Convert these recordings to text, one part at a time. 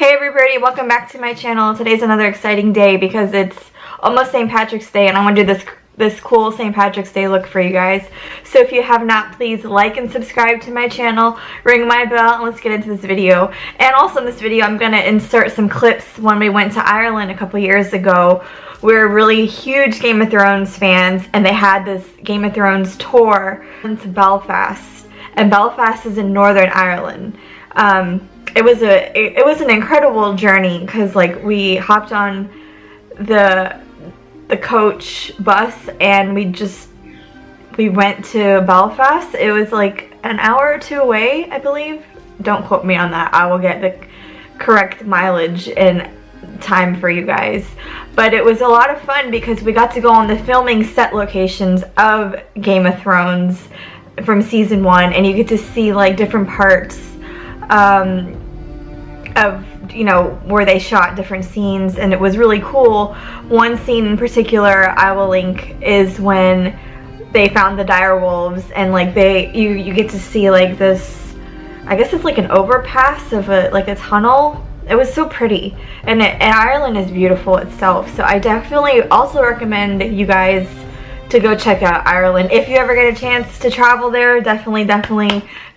Hey everybody, welcome back to my channel. Today's another exciting day because it's almost St. Patrick's Day and I want to do this cool St. Patrick's Day look for you guys. So if you have not, please like and subscribe to my channel, ring my bell, and let's get into this video. And also in this video I'm going to insert some clips when we went to Ireland a couple years ago. We're really huge Game of Thrones fans and they had this Game of Thrones tour into Belfast. And Belfast is in Northern Ireland. It was an incredible journey because like we hopped on the coach bus and we went to Belfast. It was like an hour or two away, I believe. Don't quote me on that. I will get the correct mileage and time for you guys. But it was a lot of fun because we got to go on the filming set locations of Game of Thrones from season 1, and you get to see like different parts of, you know, where they shot different scenes, and it was really cool. One scene in particular I will link is when they found the dire wolves, and like you get to see like this, I guess it's like an overpass of a tunnel. It was so pretty, and Ireland is beautiful itself, so I definitely also recommend you guys to go check out Ireland. If you ever get a chance to travel there, definitely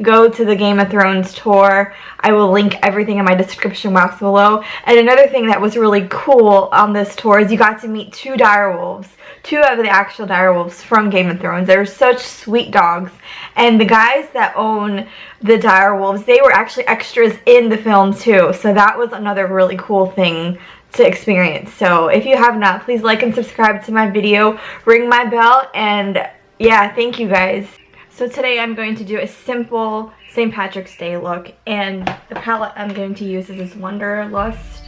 go to the Game of Thrones tour. I will link everything in my description box below. And another thing that was really cool on this tour is you got to meet two direwolves. Two of the actual direwolves from Game of Thrones. They're such sweet dogs. And the guys that own the direwolves, they were actually extras in the film too. So that was another really cool thing to experience. So if you have not, please like and subscribe to my video, ring my bell, and yeah, thank you guys. So today I'm going to do a simple St. Patrick's Day look, and the palette I'm going to use is this Wanderlust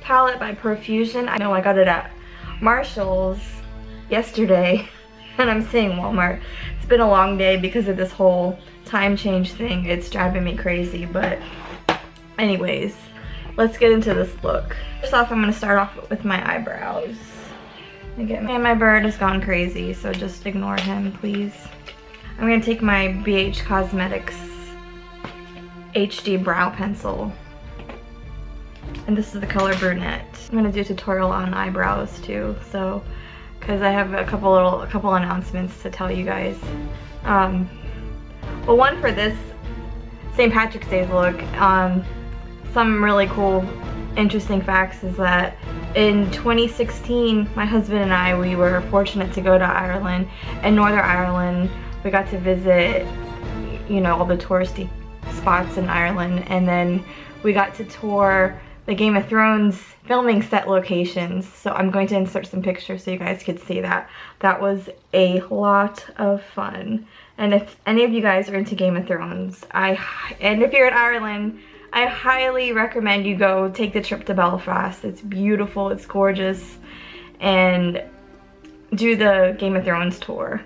palette by Profusion. I know I got it at Marshall's yesterday, and I'm saying Walmart. It's been a long day because of this whole time change thing. It's driving me crazy, but anyways, let's get into this look. First off, I'm going to start off with my eyebrows. And my bird has gone crazy, so just ignore him, please. I'm going to take my BH Cosmetics HD Brow Pencil. And this is the color Brunette. I'm going to do a tutorial on eyebrows too, so because I have a couple announcements to tell you guys. Well, one for this St. Patrick's Day look, some really cool, interesting facts is that in 2016, my husband and I, we were fortunate to go to Ireland. In Northern Ireland, we got to visit, you know, all the touristy spots in Ireland, and then we got to tour the Game of Thrones filming set locations. So I'm going to insert some pictures so you guys could see that. That was a lot of fun. And if any of you guys are into Game of Thrones, and if you're in Ireland, I highly recommend you go take the trip to Belfast. It's beautiful, it's gorgeous, and do the Game of Thrones tour.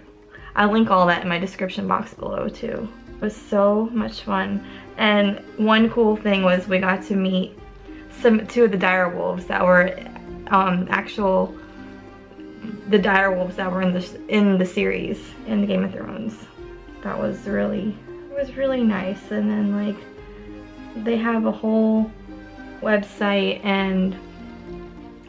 I'll link all that in my description box below too. It was so much fun. And one cool thing was we got to meet two of the direwolves that were the direwolves that were in the series in the Game of Thrones. That was really nice. And then like they have a whole website, and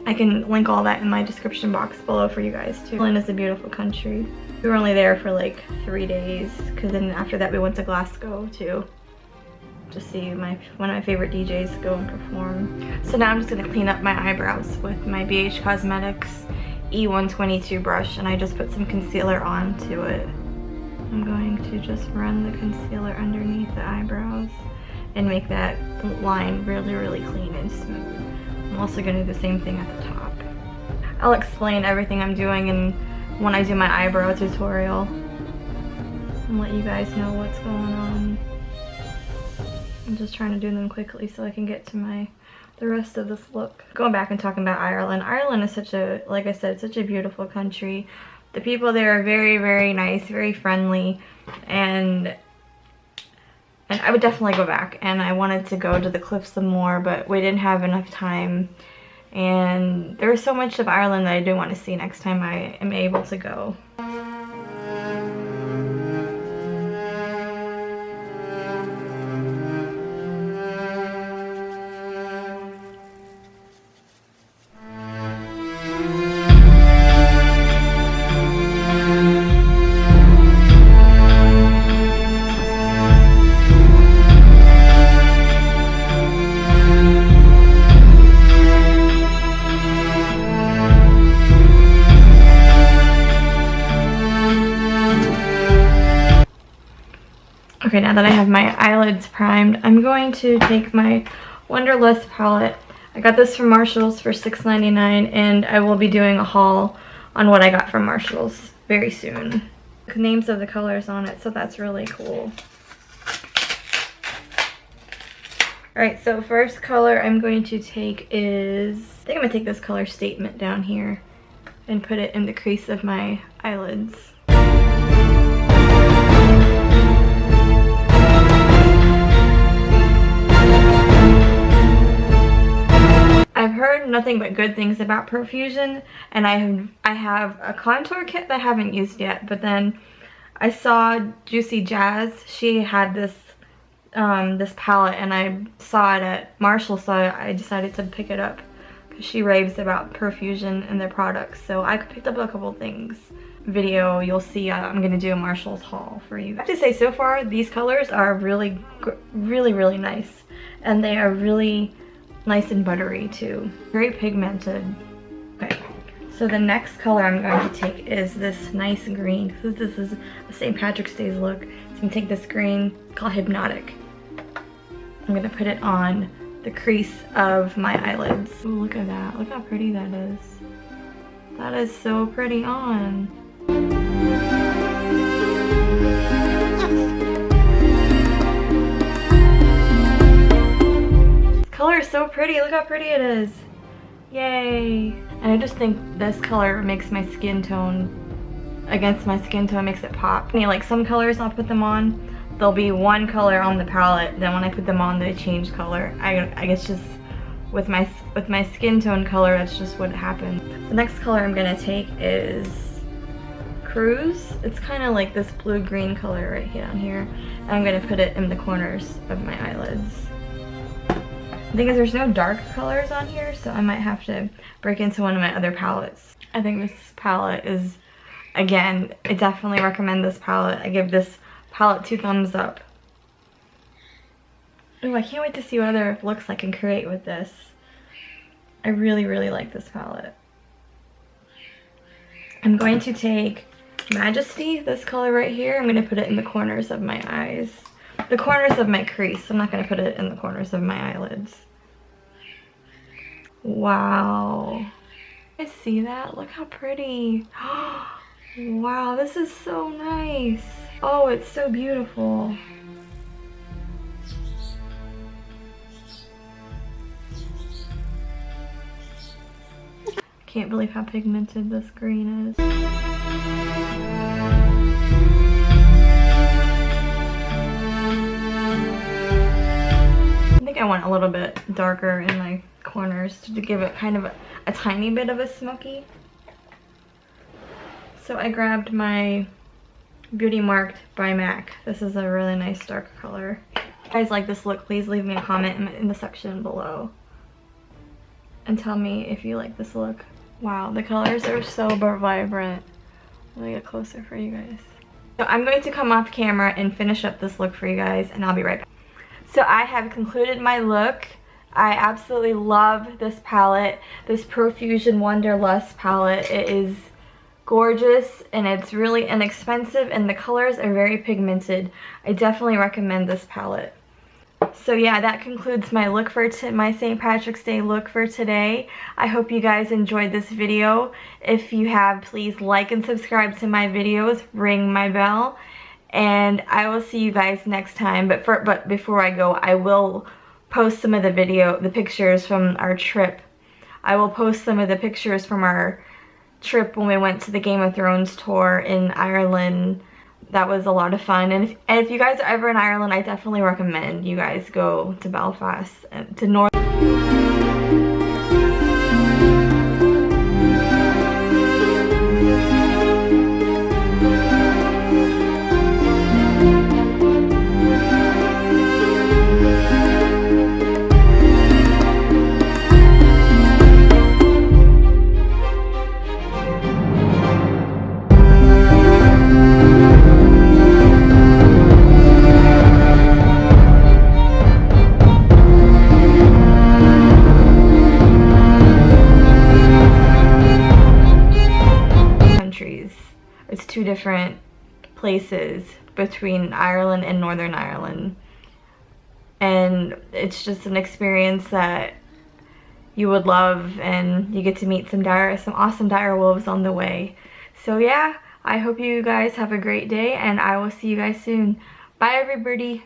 I can link all that in my description box below for you guys too. Dublin is a beautiful country. We were only there for like 3 days, because then after that we went to Glasgow too, to see one of my favorite DJs go and perform. So now I'm just gonna clean up my eyebrows with my BH Cosmetics E122 brush, and I just put some concealer onto it. I'm going to just run the concealer underneath the eyebrows and make that line really clean and smooth. I'm also going to do the same thing at the top. I'll explain everything I'm doing when I do my eyebrow tutorial and let you guys know what's going on. I'm just trying to do them quickly so I can get to the rest of this look. Going back and talking about Ireland. Ireland is such a, like I said, such a beautiful country. The people there are very nice, very friendly, and I would definitely go back. And I wanted to go to the cliffs some more, but we didn't have enough time. And there's so much of Ireland that I do want to see next time I am able to go. now that I have my eyelids primed, I'm going to take my Wanderlust palette. I got this from Marshall's for $6.99, and I will be doing a haul on what I got from Marshall's very soon. The names of the colors on it, so that's really cool. Alright, so first color I'm going to take is, I think I'm going to take this color Statement down here and put it in the crease of my eyelids. I've heard nothing but good things about Profusion, and I have a contour kit that I haven't used yet, but then I saw Juicy Jazz. She had this palette, and I saw it at Marshall, so I decided to pick it up because she raves about Profusion and their products. So I picked up a couple things. Video, you'll see I'm gonna do a Marshall's haul for you. I have to say, so far these colors are really nice, and they are really nice and buttery too. Very pigmented. Okay, so the next color I'm going to take is this nice green. This is a St. Patrick's Day look. So I'm gonna take this green called Hypnotic. I'm gonna put it on the crease of my eyelids. Ooh, look at that. Look how pretty that is. That is so pretty on. This color is so pretty. Look how pretty it is. Yay. And I just think this color makes my skin tone, against my skin tone, makes it pop. I mean, like some colors I'll put them on, there'll be one color on the palette, then when I put them on they change color. I guess just with my skin tone color, that's just what happens. The next color I'm gonna take is Cruise. It's kind of like this blue-green color right here down here. And I'm gonna put it in the corners of my eyelids. The thing is, there's no dark colors on here, so I might have to break into one of my other palettes. I think this palette is, again, I definitely recommend this palette. I give this palette 2 thumbs up. Ooh, I can't wait to see what other looks I can create with this. I really like this palette. I'm going to take Majesty, this color right here. I'm going to put it in the corners of my eyes. The corners of my crease. I'm not going to put it in the corners of my eyelids. Wow. You guys see that? Look how pretty. Wow, this is so nice. Oh, it's so beautiful. Can't believe how pigmented this green is. I think I want a little bit darker in my corners to give it kind of a tiny bit of a smoky. So I grabbed my Beauty Marked by MAC. This is a really nice dark color. If you guys like this look, please leave me a comment in the section below and tell me if you like this look. Wow, the colors are so vibrant. Let me get closer for you guys. So I'm going to come off camera and finish up this look for you guys, and I'll be right back. So I have concluded my look. I absolutely love this palette, this Profusion Wanderlust palette. It is gorgeous and it's really inexpensive, and the colors are very pigmented. I definitely recommend this palette. So yeah, that concludes my look for my St. Patrick's Day look for today. I hope you guys enjoyed this video. If you have, please like and subscribe to my videos, ring my bell, and I will see you guys next time. But before I go, I will post some of the pictures from our trip. I will post some of the pictures from our trip when we went to the Game of Thrones tour in Ireland. That was a lot of fun, and if you guys are ever in Ireland, I definitely recommend you guys go to Belfast and to North. It's 2 different places, between Ireland and Northern Ireland. And it's just an experience that you would love, and you get to meet some awesome dire wolves on the way. So yeah, I hope you guys have a great day, and I will see you guys soon. Bye everybody.